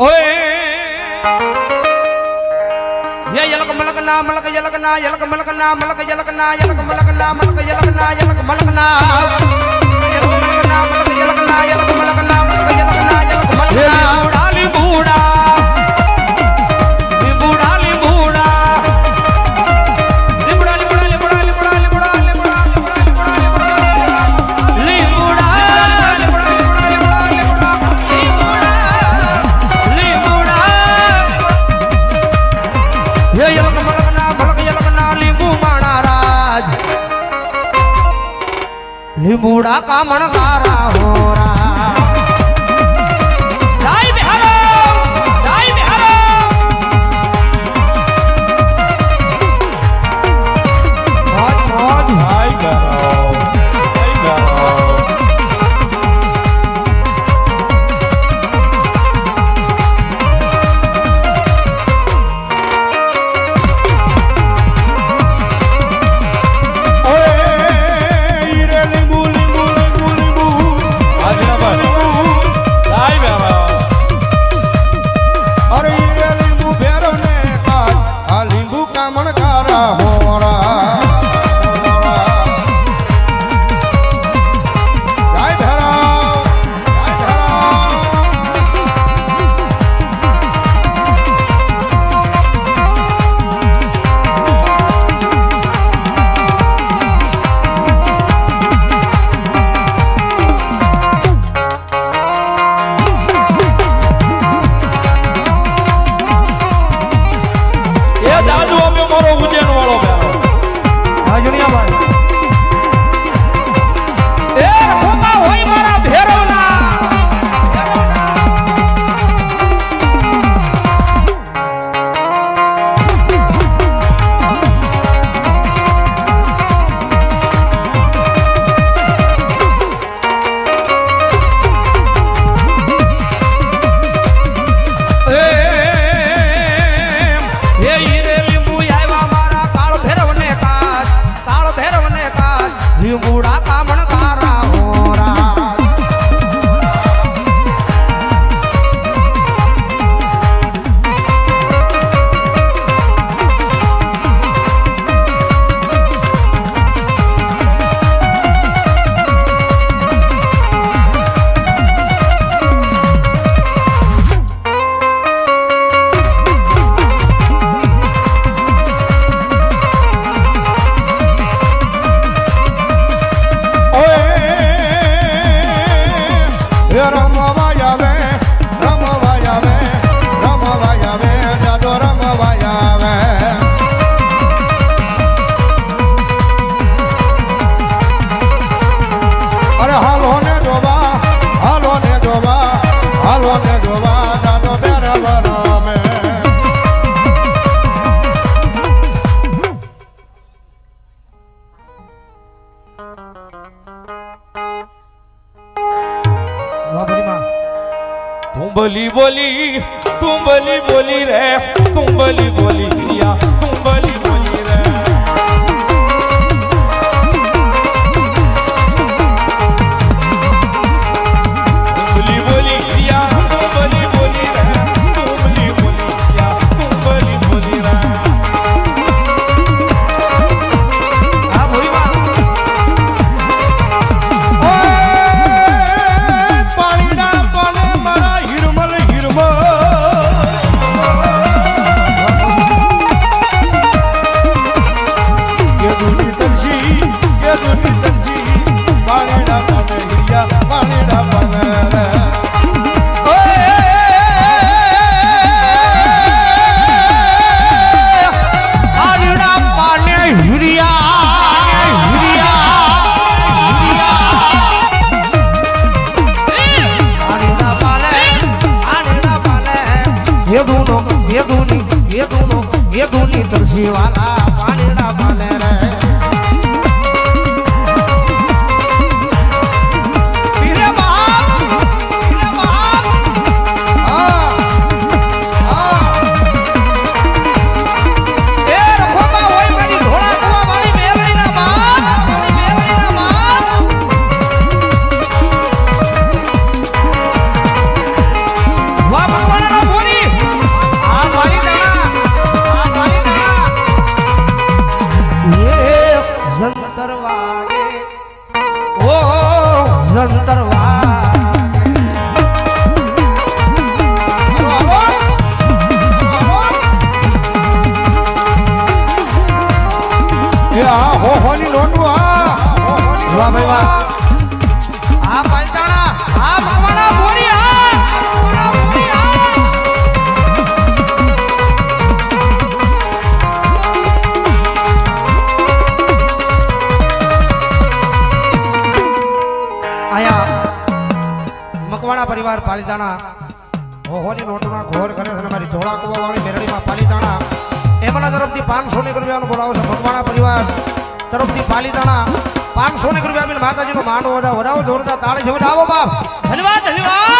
ओए ये यलक मलकना मलक यलकना यलक मलकना मलक यलकना यलक मलकना मलक यलकना यलक मलकना यलक मलकना मलक यलकना यलक मलकना मलक यलकना यलक मलकना उड़ाली बूढ़ा बूढ़ा का मनकारा हो रहा जय बिहारो जय बिहारो मौज मौज भाई करो भाई करो बूढ़ा का मनकारा हो रहा तुम बोली रे तुम बोली या तुम बोली रे तुम बोली या तुम बोली रे तुम बोली या तुम बोली रे हाँ बोली माँ पानी ना पाने मरा हिरमल हिरमल ये दूनी तुलसी वाला पानी ना पाले रे पीरे बाप ए रखो बा होई बड़ी घोड़ा कुआ वाली मेलई ना बाप वाह भगवान ना સંતરવા હો હોની લોટું હા વાહ ભાઈ વાહ આ પાલતાણા આ માવાના મોરી આ મોરી આ આયા મકવાણા પરિવાર પાલીતાણા હોની નોટના ઘોર કરે છે મારી ધોળા કુવા વાળી મેરડીમાં પાલીતાણા એમના તરફથી 500 ની રૂપિયાનો બોલાવો છે મકવાણા પરિવાર તરફથી પાલીતાણા 500 ની રૂપિયા આપીને માતાજીનો માંડવો વધાવો જોરદાર તાળી જેવો આવો બાપ ધન્યવાદ ધન્યવાદ